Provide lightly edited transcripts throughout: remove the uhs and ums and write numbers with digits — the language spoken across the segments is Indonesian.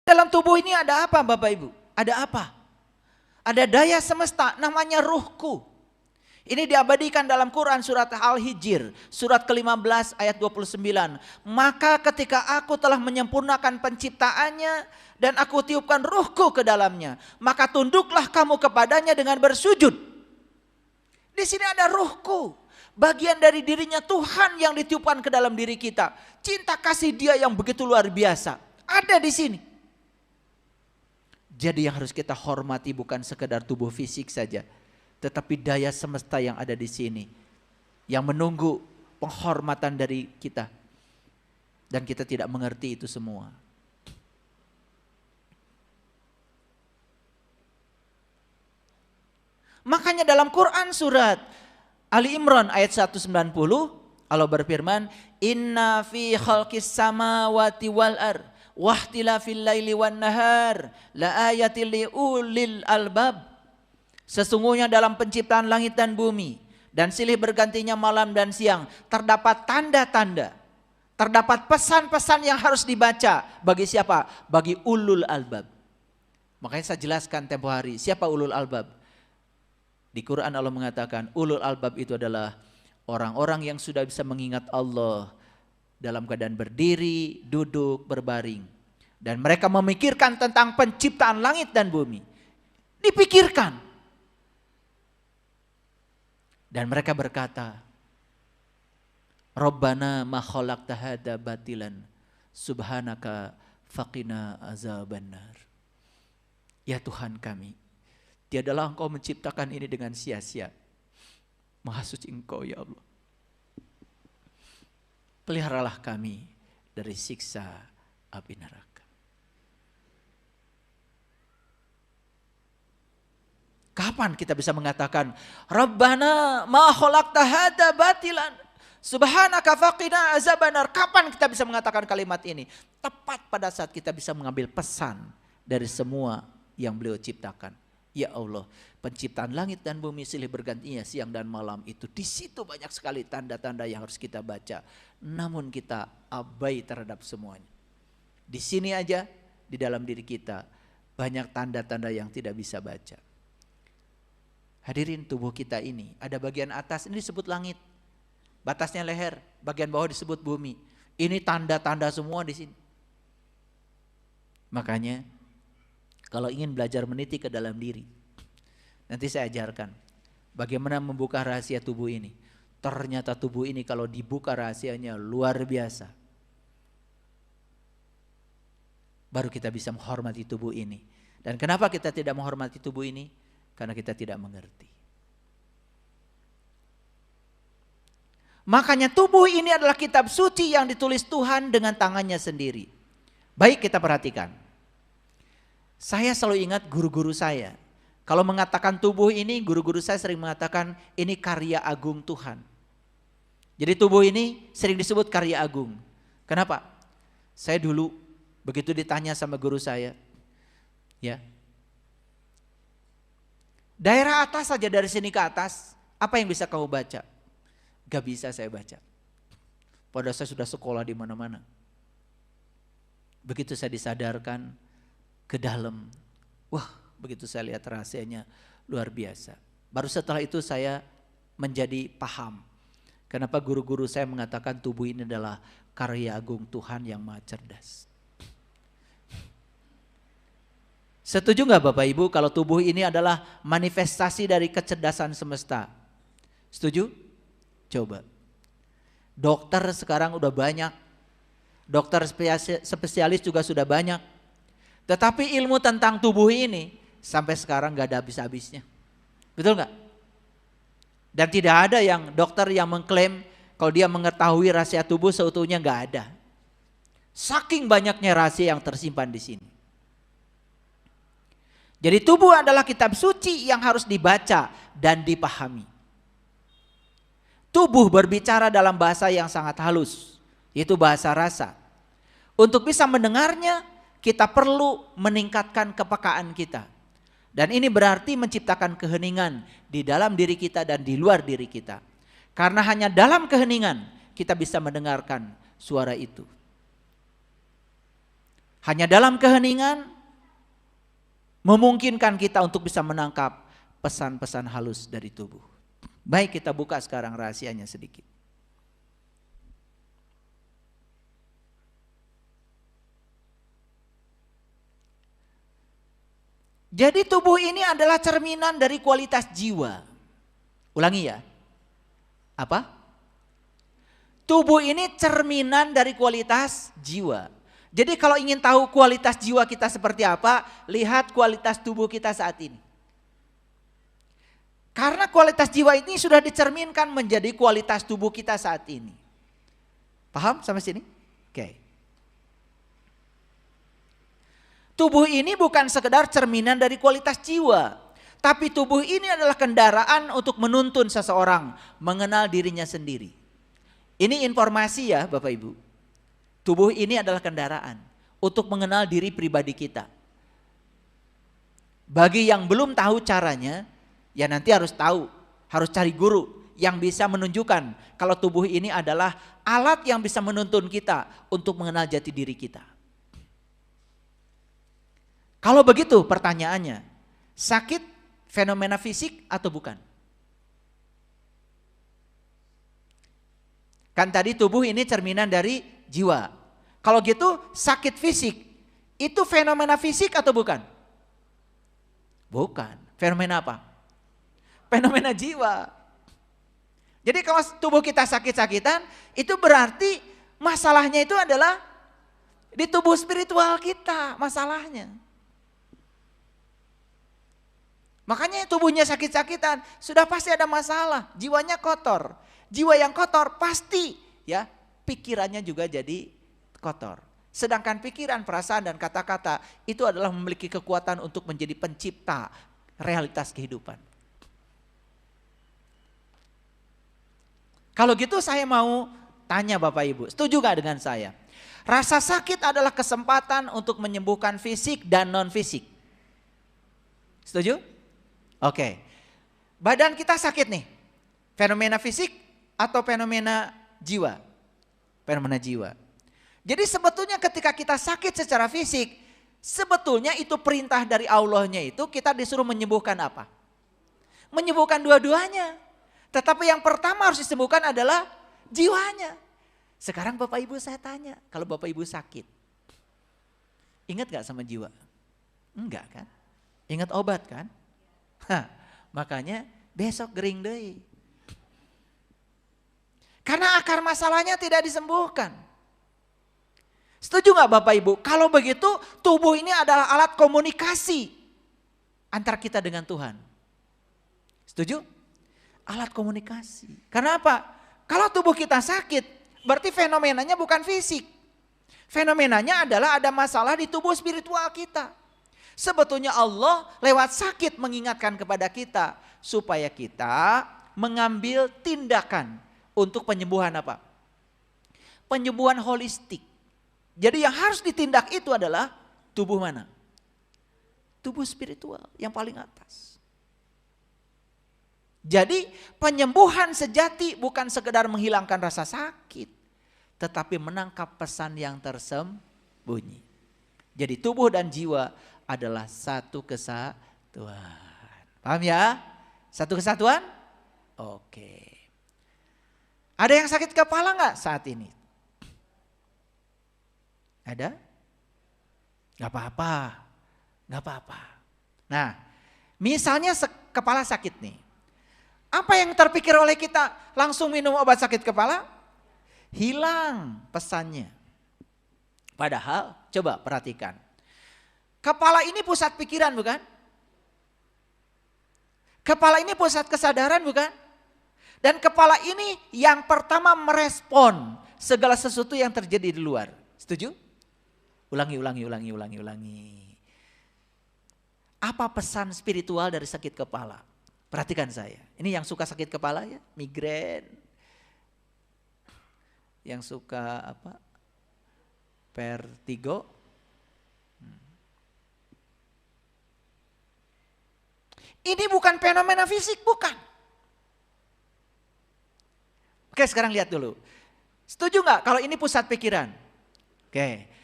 Dalam tubuh ini ada apa Bapak Ibu? Ada apa? Ada daya semesta namanya ruhku. Ini diabadikan dalam Quran surat Al-Hijr, surat ke-15 ayat 29. Maka ketika aku telah menyempurnakan penciptaannya dan aku tiupkan ruhku ke dalamnya, maka tunduklah kamu kepadanya dengan bersujud. Di sini ada ruhku, bagian dari dirinya Tuhan yang ditiupkan ke dalam diri kita. Cinta kasih Dia yang begitu luar biasa ada di sini. Jadi yang harus kita hormati bukan sekedar tubuh fisik saja, tetapi daya semesta yang ada di sini yang menunggu penghormatan dari kita, dan kita tidak mengerti itu semua. Makanya dalam Quran surat Ali Imran ayat 190 Allah berfirman, inna fi khalqis samawati wal ardh wahtilafil laili wan nahar la ayatil liulil albab. Sesungguhnya dalam penciptaan langit dan bumi dan silih bergantinya malam dan siang terdapat tanda-tanda, terdapat pesan-pesan yang harus dibaca. Bagi siapa? Bagi ulul albab. Makanya saya jelaskan tempo hari, siapa ulul albab? Di Quran Allah mengatakan ulul albab itu adalah orang-orang yang sudah bisa mengingat Allah dalam keadaan berdiri, duduk, berbaring. Dan mereka memikirkan tentang penciptaan langit dan bumi. Dipikirkan. Dan mereka berkata, Rabbana ma khalaqta hadza batilan subhanaka faqina azabannar. Ya Tuhan kami, tiadalah Engkau menciptakan ini dengan sia-sia. Maha suci Engkau ya Allah. Peliharalah kami dari siksa api neraka. Kapan kita bisa mengatakan Rabbana ma khalaqta hadza batilan subhanaka faqina azabannar? Kapan kita bisa mengatakan kalimat ini? Tepat pada saat kita bisa mengambil pesan dari semua yang Beliau ciptakan. Ya Allah, penciptaan langit dan bumi silih bergantinya siang dan malam itu, di situ banyak sekali tanda-tanda yang harus kita baca. Namun kita abai terhadap semuanya. Di sini aja, di dalam diri kita banyak tanda-tanda yang tidak bisa baca. Hadirin, tubuh kita ini ada bagian atas ini disebut langit, batasnya leher, bagian bawah disebut bumi. Ini tanda-tanda semua di sini. Makanya kalau ingin belajar meniti ke dalam diri, nanti saya ajarkan bagaimana membuka rahasia tubuh ini. Ternyata tubuh ini kalau dibuka rahasianya luar biasa. Baru kita bisa menghormati tubuh ini. Dan kenapa kita tidak menghormati tubuh ini? Karena kita tidak mengerti. Makanya tubuh ini adalah kitab suci yang ditulis Tuhan dengan tangannya sendiri. Baik, kita perhatikan. Saya selalu ingat guru-guru saya. Kalau mengatakan tubuh ini, guru-guru saya sering mengatakan ini karya agung Tuhan. Jadi tubuh ini sering disebut karya agung. Kenapa? Saya dulu begitu ditanya sama guru saya, ya, daerah atas saja, dari sini ke atas, apa yang bisa kamu baca? Gak bisa saya baca. Padahal saya sudah sekolah di mana-mana. Begitu saya disadarkan ke dalam, wah, begitu saya lihat rahasianya luar biasa. Baru setelah itu saya menjadi paham kenapa guru-guru saya mengatakan tubuh ini adalah karya agung Tuhan yang maha cerdas. Setuju gak Bapak Ibu kalau tubuh ini adalah manifestasi dari kecerdasan semesta? Setuju? Coba. Dokter sekarang udah banyak, dokter spesialis juga sudah banyak. Tetapi ilmu tentang tubuh ini sampai sekarang gak ada habis-habisnya. Betul gak? Dan tidak ada yang dokter yang mengklaim kalau dia mengetahui rahasia tubuh seutuhnya, gak ada. Saking banyaknya rahasia yang tersimpan di sini. Jadi tubuh adalah kitab suci yang harus dibaca dan dipahami. Tubuh berbicara dalam bahasa yang sangat halus, yaitu bahasa rasa. Untuk bisa mendengarnya, kita perlu meningkatkan kepekaan kita. Dan ini berarti menciptakan keheningan di dalam diri kita dan di luar diri kita. Karena hanya dalam keheningan kita bisa mendengarkan suara itu. Hanya dalam keheningan memungkinkan kita untuk bisa menangkap pesan-pesan halus dari tubuh. Baik, kita buka sekarang rahasianya sedikit. Jadi tubuh ini adalah cerminan dari kualitas jiwa. Ulangi ya. Apa? Tubuh ini cerminan dari kualitas jiwa. Jadi kalau ingin tahu kualitas jiwa kita seperti apa, lihat kualitas tubuh kita saat ini. Karena kualitas jiwa ini sudah dicerminkan menjadi kualitas tubuh kita saat ini. Paham sampai sini? Oke. Tubuh ini bukan sekedar cerminan dari kualitas jiwa. Tapi tubuh ini adalah kendaraan untuk menuntun seseorang mengenal dirinya sendiri. Ini informasi ya Bapak Ibu. Tubuh ini adalah kendaraan untuk mengenal diri pribadi kita. Bagi yang belum tahu caranya, ya nanti harus tahu, harus cari guru yang bisa menunjukkan kalau tubuh ini adalah alat yang bisa menuntun kita untuk mengenal jati diri kita. Kalau begitu pertanyaannya, sakit fenomena fisik atau bukan? Kan tadi tubuh ini cerminan dari jiwa. Kalau gitu sakit fisik itu fenomena fisik atau bukan? Bukan. Fenomena apa? Fenomena jiwa. Jadi kalau tubuh kita sakit-sakitan itu berarti masalahnya itu adalah di tubuh spiritual kita masalahnya. Makanya tubuhnya sakit-sakitan sudah pasti ada masalah, jiwanya kotor. Jiwa yang kotor pasti ya pikirannya juga jadi kotor. Sedangkan pikiran, perasaan dan kata-kata itu adalah memiliki kekuatan untuk menjadi pencipta realitas kehidupan. Kalau gitu saya mau tanya Bapak Ibu, setuju gak dengan saya? Rasa sakit adalah kesempatan untuk menyembuhkan fisik dan non fisik. Setuju? Oke. Badan kita sakit nih. Fenomena fisik atau fenomena jiwa? Fenomena jiwa. Jadi sebetulnya ketika kita sakit secara fisik, sebetulnya itu perintah dari Allahnya itu kita disuruh menyembuhkan apa? Menyembuhkan dua-duanya. Tetapi yang pertama harus disembuhkan adalah jiwanya. Sekarang Bapak Ibu saya tanya, kalau Bapak Ibu sakit, ingat gak sama jiwa? Enggak kan? Ingat obat kan? Makanya besok gering deh. Karena akar masalahnya tidak disembuhkan. Setuju gak Bapak Ibu? Kalau begitu tubuh ini adalah alat komunikasi antara kita dengan Tuhan. Setuju? Alat komunikasi. Karena apa? Kalau tubuh kita sakit, berarti fenomenanya bukan fisik. Fenomenanya adalah ada masalah di tubuh spiritual kita. Sebetulnya Allah lewat sakit mengingatkan kepada kita supaya kita mengambil tindakan untuk penyembuhan apa? Penyembuhan holistik. Jadi yang harus ditindak itu adalah tubuh mana? Tubuh spiritual yang paling atas. Jadi penyembuhan sejati bukan sekedar menghilangkan rasa sakit, tetapi menangkap pesan yang tersembunyi. Jadi tubuh dan jiwa adalah satu kesatuan. Paham ya? Satu kesatuan? Oke. Ada yang sakit kepala nggak saat ini? Ada? Gak apa-apa. Gak apa-apa. Nah, misalnya kepala sakit nih. Apa yang terpikir oleh kita? Langsung minum obat sakit kepala? Hilang pesannya. Padahal, coba perhatikan. Kepala ini pusat pikiran bukan? Kepala ini pusat kesadaran bukan? Dan kepala ini yang pertama merespon segala sesuatu yang terjadi di luar. Setuju? Ulangi. Apa pesan spiritual dari sakit kepala? Perhatikan saya. Ini yang suka sakit kepala ya, migrain. Yang suka apa? Vertigo. Ini bukan fenomena fisik, bukan. Oke, sekarang lihat dulu. Setuju nggak kalau ini pusat pikiran? Oke.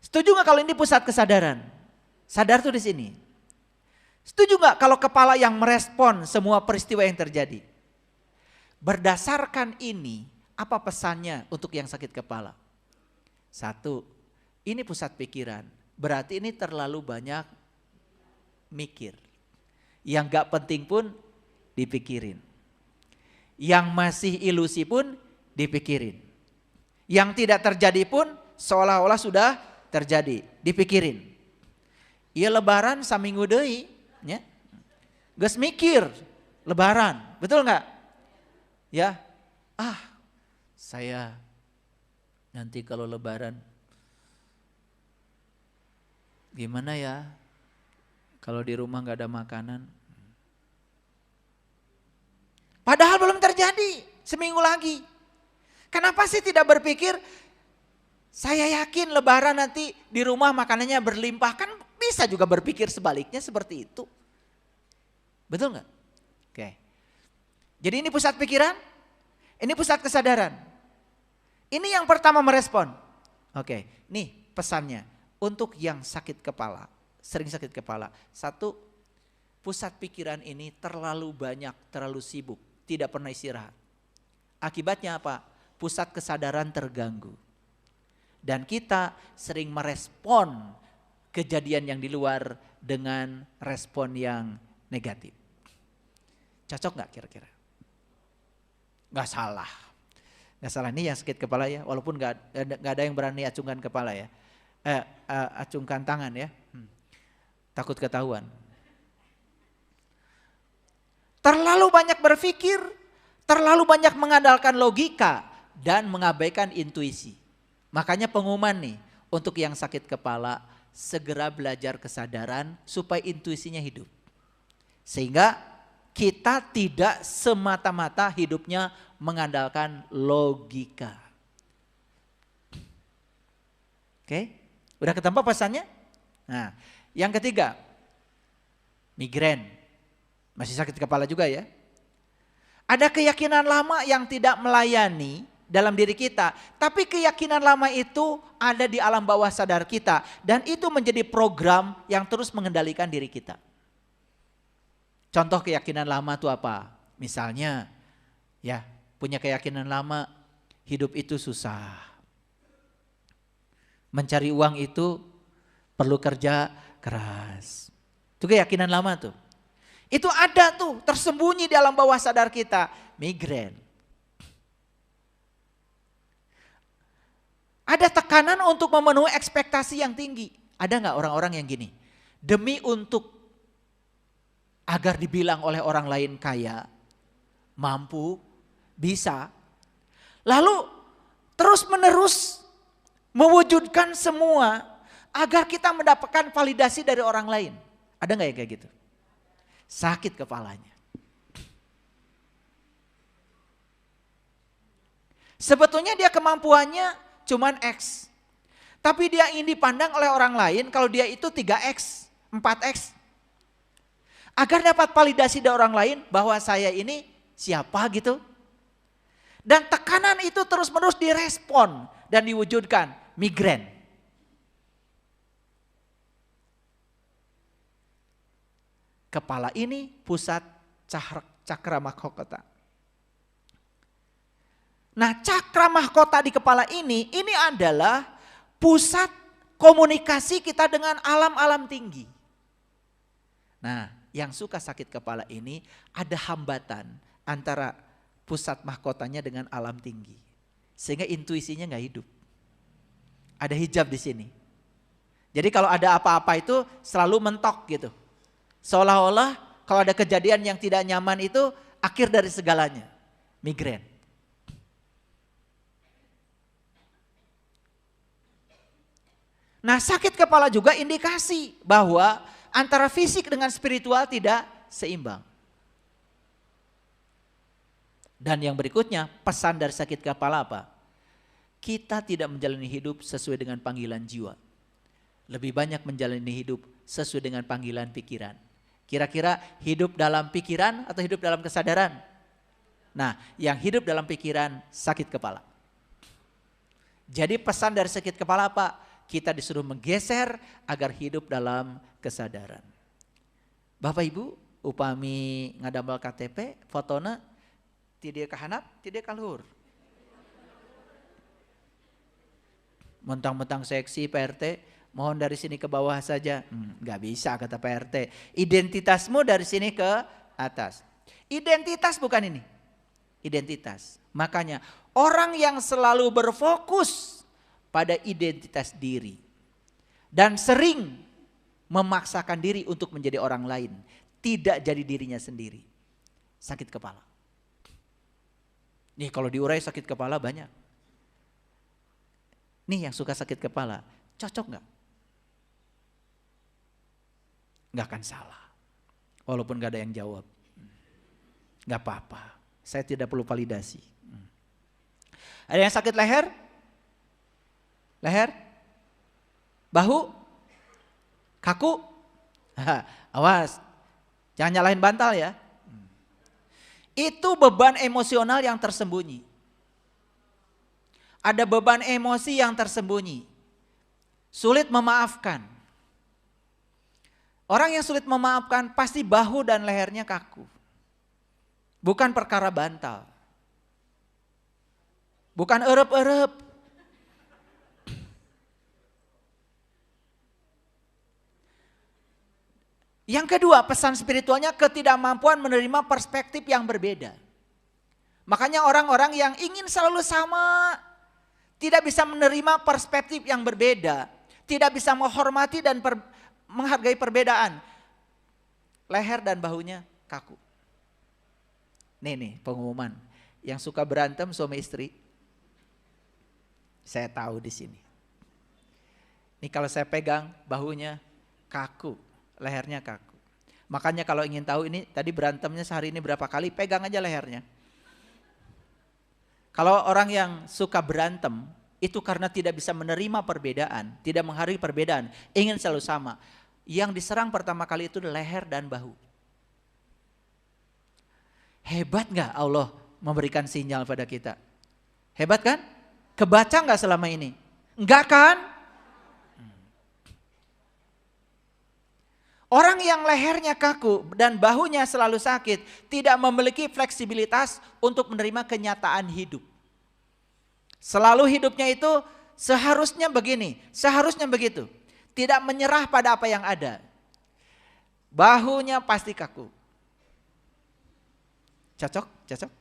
Setuju nggak kalau ini pusat kesadaran? Sadar tuh di sini. Setuju nggak kalau kepala yang merespon semua peristiwa yang terjadi? Berdasarkan ini, apa pesannya untuk yang sakit kepala? Satu, ini pusat pikiran. Berarti ini terlalu banyak mikir. Yang gak penting pun dipikirin. Yang masih ilusi pun dipikirin. Yang tidak terjadi pun seolah-olah sudah terjadi, dipikirin. Iya lebaran saminggu deui nya. Geus mikir lebaran, betul nggak? Ya. Saya nanti kalau lebaran gimana ya? Kalau di rumah nggak ada makanan. Padahal belum terjadi, seminggu lagi. Kenapa sih tidak berpikir, saya yakin lebaran nanti di rumah makanannya berlimpah. Kan bisa juga berpikir sebaliknya seperti itu. Betul nggak? Oke. Jadi ini pusat pikiran, ini pusat kesadaran. Ini yang pertama merespon. Oke, nih pesannya untuk yang sakit kepala, sering sakit kepala. Satu, pusat pikiran ini terlalu banyak, terlalu sibuk, tidak pernah istirahat. Akibatnya apa? Pusat kesadaran terganggu. Dan kita sering merespon kejadian yang di luar dengan respon yang negatif. Cocok gak kira-kira? Gak salah. Gak salah, ini yang sakit kepala ya. Walaupun gak ada yang berani acungkan kepala ya. Acungkan tangan ya. Takut ketahuan. Terlalu banyak berpikir, terlalu banyak mengandalkan logika dan mengabaikan intuisi. Makanya pengumuman nih untuk yang sakit kepala, segera belajar kesadaran supaya intuisinya hidup. Sehingga kita tidak semata-mata hidupnya mengandalkan logika. Oke, udah ketemu pesannya? Nah, yang ketiga, migrain. Masih sakit kepala juga ya. Ada keyakinan lama yang tidak melayani dalam diri kita, tapi keyakinan lama itu ada di alam bawah sadar kita dan itu menjadi program yang terus mengendalikan diri kita. Contoh keyakinan lama itu apa? Misalnya ya, punya keyakinan lama hidup itu susah. Mencari uang itu perlu kerja keras. Itu keyakinan lama tuh. Itu ada tuh tersembunyi di alam bawah sadar kita, migrain. Ada tekanan untuk memenuhi ekspektasi yang tinggi. Ada nggak orang-orang yang gini? Demi untuk agar dibilang oleh orang lain kaya, mampu, bisa. Lalu terus menerus mewujudkan semua agar kita mendapatkan validasi dari orang lain. Ada nggak yang kayak gitu? Sakit kepalanya. Sebetulnya dia kemampuannya cuman X. Tapi dia ingin dipandang oleh orang lain kalau dia itu 3X, 4X. Agar dapat validasi dari orang lain bahwa saya ini siapa gitu. Dan tekanan itu terus menerus direspon dan diwujudkan, migrain. Kepala ini pusat cakra mahkota. Nah, cakra mahkota di kepala ini adalah pusat komunikasi kita dengan alam-alam tinggi. Nah, yang suka sakit kepala ini ada hambatan antara pusat mahkotanya dengan alam tinggi. Sehingga intuisinya nggak hidup. Ada hijab di sini. Jadi kalau ada apa-apa itu selalu mentok gitu. Seolah-olah kalau ada kejadian yang tidak nyaman itu akhir dari segalanya. Migrain. Nah, sakit kepala juga indikasi bahwa antara fisik dengan spiritual tidak seimbang. Dan yang berikutnya, pesan dari sakit kepala apa? Kita tidak menjalani hidup sesuai dengan panggilan jiwa. Lebih banyak menjalani hidup sesuai dengan panggilan pikiran. Kira-kira hidup dalam pikiran atau hidup dalam kesadaran? Nah, yang hidup dalam pikiran sakit kepala. Jadi pesan dari sakit kepala apa? kita disuruh menggeser agar hidup dalam kesadaran. Bapak Ibu, upami ngadamel KTP, fotona tidak kahanap, tidak kaluhur. Mentang-mentang seksi Pak RT, mohon dari sini ke bawah saja. Nggak bisa kata Pak RT. Identitasmu dari sini ke atas. Identitas bukan ini. Identitas. Makanya orang yang selalu berfokus pada identitas diri dan sering memaksakan diri untuk menjadi orang lain, tidak jadi dirinya sendiri, sakit kepala. Nih kalau diurai sakit kepala banyak. Nih yang suka sakit kepala, cocok nggak? Nggak akan salah. Walaupun nggak ada yang jawab. Nggak apa-apa, saya tidak perlu validasi. Ada yang sakit leher? Leher? Bahu? Kaku? Awas, jangan nyalahin bantal ya. Itu beban emosional yang tersembunyi. Ada beban emosi yang tersembunyi. Sulit memaafkan. Orang yang sulit memaafkan pasti bahu dan lehernya kaku. Bukan perkara bantal. Bukan erep-erep. Yang kedua, pesan spiritualnya ketidakmampuan menerima perspektif yang berbeda. Makanya orang-orang yang ingin selalu sama, tidak bisa menerima perspektif yang berbeda, tidak bisa menghormati dan menghargai perbedaan. Leher dan bahunya kaku. Nih pengumuman, yang suka berantem suami istri, saya tahu di sini. Nih kalau saya pegang bahunya kaku, lehernya kaku. Makanya kalau ingin tahu ini tadi berantemnya sehari ini berapa kali, pegang aja lehernya. Kalau orang yang suka berantem itu karena tidak bisa menerima perbedaan, tidak menghargai perbedaan, ingin selalu sama. Yang diserang pertama kali itu leher dan bahu. Hebat gak Allah memberikan sinyal pada kita? Hebat kan? Kebaca gak selama ini? Enggak kan? Orang yang lehernya kaku dan bahunya selalu sakit tidak memiliki fleksibilitas untuk menerima kenyataan hidup. Selalu hidupnya itu seharusnya begini, seharusnya begitu. Tidak menyerah pada apa yang ada. Bahunya pasti kaku. Cocok? Cocok?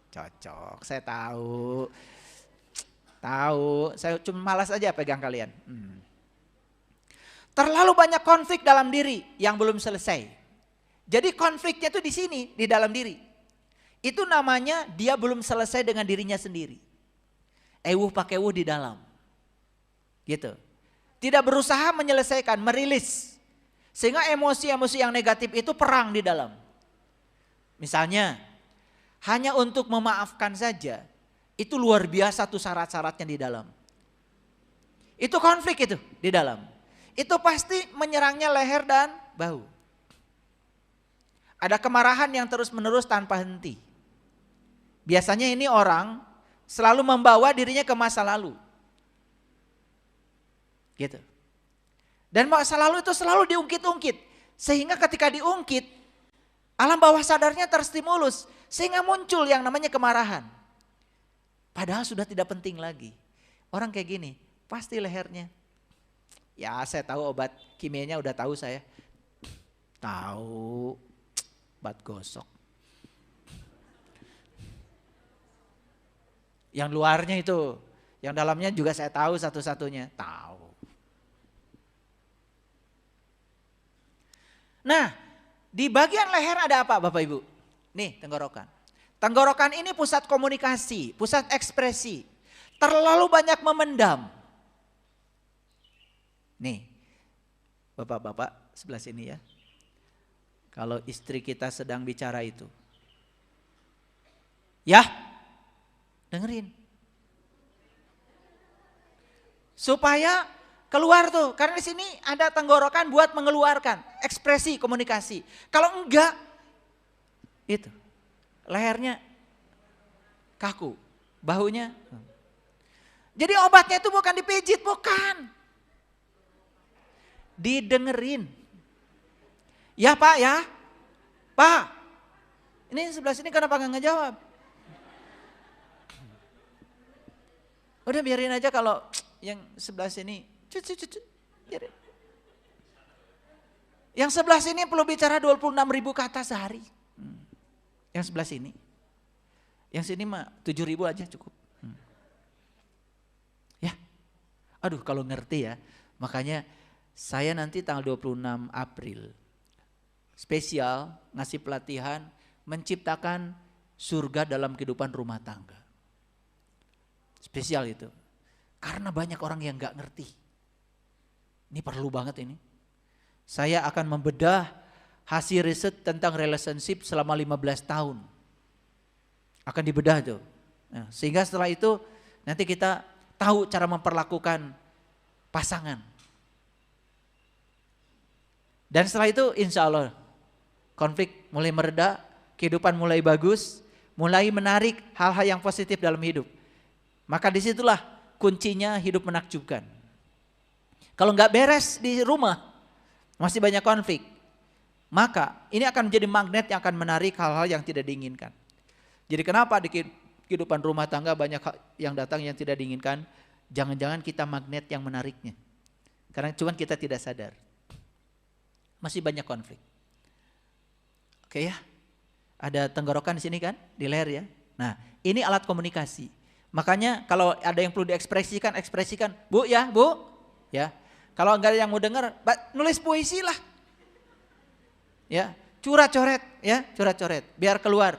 Cocok, saya tahu. Tahu, saya cuma malas aja pegang kalian. Terlalu banyak konflik dalam diri yang belum selesai. Jadi konfliknya itu di sini, di dalam diri. Itu namanya dia belum selesai dengan dirinya sendiri. Ewuh pakai wuh di dalam. Gitu. Tidak berusaha menyelesaikan, merilis. Sehingga emosi-emosi yang negatif itu perang di dalam. Misalnya, hanya untuk memaafkan saja, itu luar biasa tuh syarat-syaratnya di dalam. Itu konflik itu di dalam. Itu pasti menyerangnya leher dan bahu. Ada kemarahan yang terus-menerus tanpa henti. Biasanya ini orang selalu membawa dirinya ke masa lalu. Gitu. Dan masa lalu itu selalu diungkit-ungkit. Sehingga ketika diungkit, alam bawah sadarnya terstimulus. Sehingga muncul yang namanya kemarahan. Padahal sudah tidak penting lagi. Orang kayak gini, pasti lehernya. Ya saya tahu obat kimianya udah tahu saya. Tahu, obat gosok. Yang luarnya itu, yang dalamnya juga saya tahu satu-satunya. Tahu. Nah, di bagian leher ada apa Bapak Ibu? Nih tenggorokan. Tenggorokan ini pusat komunikasi, pusat ekspresi. Terlalu banyak memendam. Nih, bapak-bapak sebelah sini ya. Kalau istri kita sedang bicara itu. Ya, dengerin. Supaya keluar tuh, karena di sini ada tenggorokan buat mengeluarkan ekspresi komunikasi. Kalau enggak, itu lehernya kaku, bahunya. Jadi obatnya itu bukan dipijit, bukan. didengerin. Ya Pak ya, Pak, ini sebelah sini kenapa nggak ngejawab? Udah biarin aja kalau yang sebelah sini, biarin. Yang sebelah sini perlu bicara 26.000 kata sehari. Yang sebelah sini. Yang sini mah 7.000 aja cukup. Ya. Aduh kalau ngerti ya. Makanya saya nanti tanggal 26 April spesial ngasih pelatihan menciptakan surga dalam kehidupan rumah tangga. Spesial itu. Karena banyak orang yang gak ngerti. Ini perlu banget ini. Saya akan membedah hasil riset tentang relationship selama 15 tahun. Akan dibedah tuh. Nah, sehingga setelah itu nanti kita tahu cara memperlakukan pasangan. Dan setelah itu insya Allah konflik mulai mereda, kehidupan mulai bagus, mulai menarik hal-hal yang positif dalam hidup. Maka disitulah kuncinya hidup menakjubkan. Kalau nggak beres di rumah, masih banyak konflik, maka ini akan menjadi magnet yang akan menarik hal-hal yang tidak diinginkan. Jadi kenapa di kehidupan rumah tangga banyak yang datang yang tidak diinginkan? Jangan-jangan kita magnet yang menariknya. Karena cuma kita tidak sadar. Masih banyak konflik. Oke ya, ada tenggorokan di sini kan, di leher ya. Nah ini alat komunikasi. Makanya kalau ada yang perlu diekspresikan, ekspresikan. Bu ya, bu. Ya. Kalau enggak ada yang mau dengar, nulis puisi lah. Ya, coret ya, coret. Biar keluar.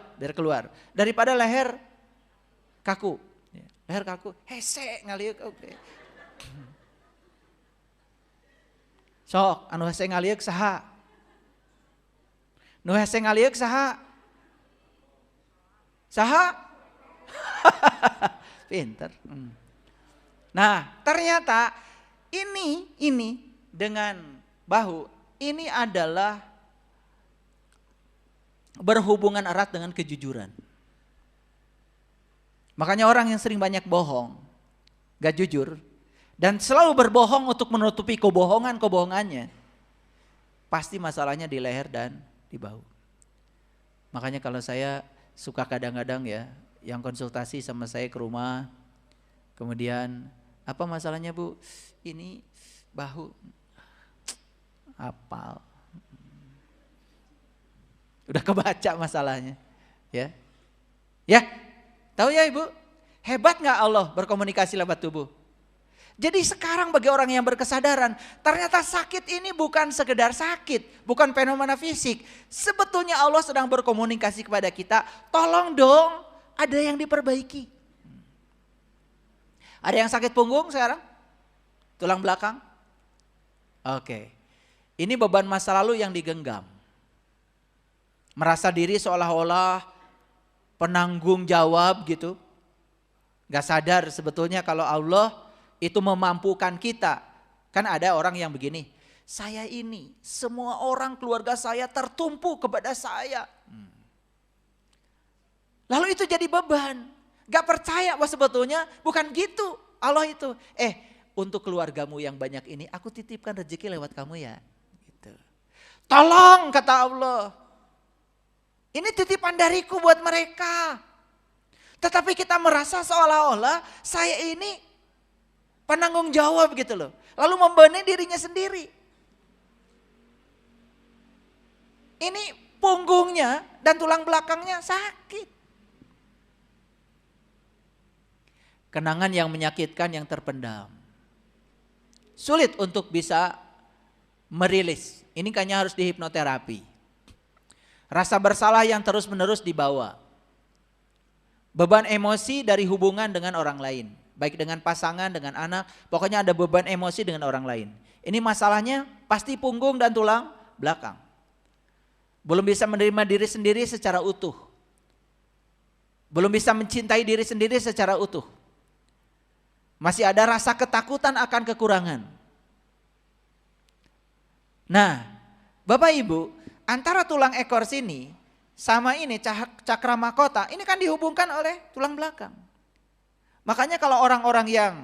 Daripada leher kaku. Ya, leher kaku, hese ngaliuk oke. Sok, anu hese ngaliuk saha? Nu hese ngaliuk saha? Saha? Pinter. Nah, ternyata ini dengan bahu ini adalah berhubungan erat dengan kejujuran. Makanya orang yang sering banyak bohong, gak jujur, dan selalu berbohong untuk menutupi kebohongannya, pasti masalahnya di leher dan di bahu. Makanya kalau saya suka kadang-kadang ya, yang konsultasi sama saya ke rumah, kemudian apa masalahnya Bu? Ini bahu. Apal. Udah kebaca masalahnya. Ya. Ya. Tahu ya Ibu? Hebat gak Allah berkomunikasi lewat tubuh? Jadi sekarang bagi orang yang berkesadaran, ternyata sakit ini bukan sekedar sakit, bukan fenomena fisik. Sebetulnya Allah sedang berkomunikasi kepada kita, tolong dong ada yang diperbaiki. Ada yang sakit punggung sekarang? Tulang belakang? Oke. Ini beban masa lalu yang digenggam. Merasa diri seolah-olah penanggung jawab gitu. Gak sadar sebetulnya kalau Allah itu memampukan kita. Kan ada orang yang begini, saya ini semua orang keluarga saya tertumpu kepada saya. Lalu itu jadi beban. Gak percaya bahwa sebetulnya bukan gitu Allah itu. Untuk keluargamu yang banyak ini aku titipkan rezeki lewat kamu ya. Gitu. Tolong kata Allah. Ini titipan dariku buat mereka. Tetapi kita merasa seolah-olah saya ini penanggung jawab gitu loh. Lalu membebani dirinya sendiri. Ini punggungnya dan tulang belakangnya sakit. Kenangan yang menyakitkan yang terpendam. Sulit untuk bisa merilis. Ini kayaknya harus dihipnoterapi. Rasa bersalah yang terus-menerus dibawa. Beban emosi dari hubungan dengan orang lain. Baik dengan pasangan, dengan anak. Pokoknya ada beban emosi dengan orang lain. Ini masalahnya pasti punggung dan tulang belakang. Belum bisa menerima diri sendiri secara utuh. Belum bisa mencintai diri sendiri secara utuh. Masih ada rasa ketakutan akan kekurangan. Nah, Bapak Ibu, antara tulang ekor sini sama ini cakra mahkota, ini kan dihubungkan oleh tulang belakang. Makanya kalau orang-orang yang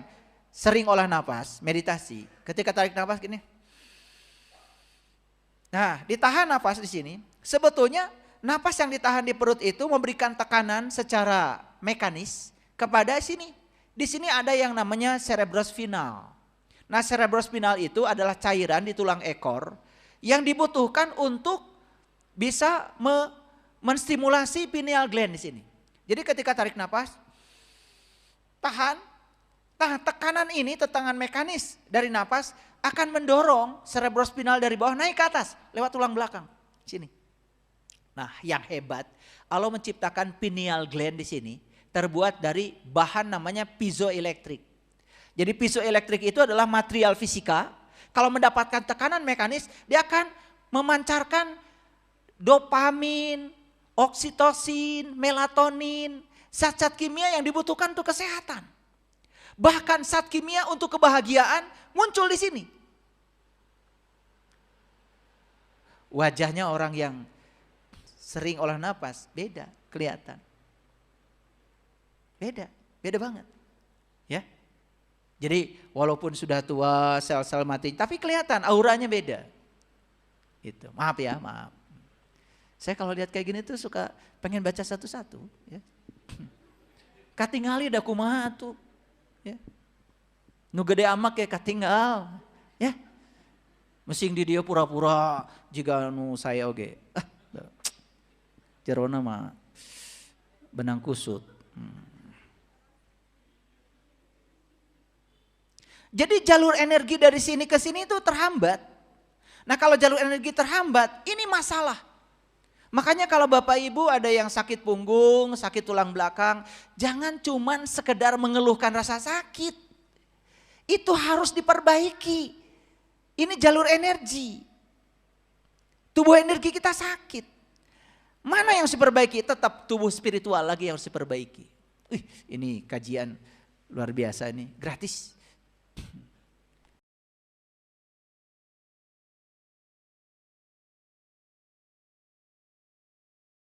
sering olah nafas, meditasi, ketika tarik nafas gini, Nah, ditahan napas di sini. Sebetulnya napas yang ditahan di perut itu memberikan tekanan secara mekanis kepada sini. Di sini ada yang namanya cerebrospinal. Nah, cerebrospinal itu adalah cairan di tulang ekor yang dibutuhkan untuk bisa menstimulasi pineal gland di sini. Jadi ketika tarik napas, tahan, tekanan ini, tekanan mekanis dari napas akan mendorong cerebrospinal dari bawah naik ke atas lewat tulang belakang sini. Nah, yang hebat Allah menciptakan pineal gland di sini terbuat dari bahan namanya piezoelektrik. Jadi piezoelektrik itu adalah material fisika. Kalau mendapatkan tekanan mekanis, dia akan memancarkan dopamin, oksitosin, melatonin, zat-zat kimia yang dibutuhkan untuk kesehatan. Bahkan zat kimia untuk kebahagiaan muncul di sini. Wajahnya orang yang sering olah napas beda, kelihatan. Beda banget. Ya. Jadi walaupun sudah tua, sel-sel mati, tapi kelihatan auranya beda. Itu. Maaf ya, maaf. Saya kalau lihat kayak gini tuh suka pengen baca satu-satu, ya. Katingali da kumaha tuh, ya. Nu gede amak ya katinggal, ya. Mesing di dia pura-pura jika nu saya oge. Jerona mah benang kusut. Jadi jalur energi dari sini ke sini itu terhambat. Nah, kalau jalur energi terhambat, ini masalah. Makanya kalau Bapak Ibu ada yang sakit punggung, sakit tulang belakang, jangan cuman sekedar mengeluhkan rasa sakit. Itu harus diperbaiki. Ini jalur energi. Tubuh energi kita sakit. Mana yang harus diperbaiki? Tetap tubuh spiritual lagi yang harus diperbaiki. Ini kajian luar biasa ini, gratis.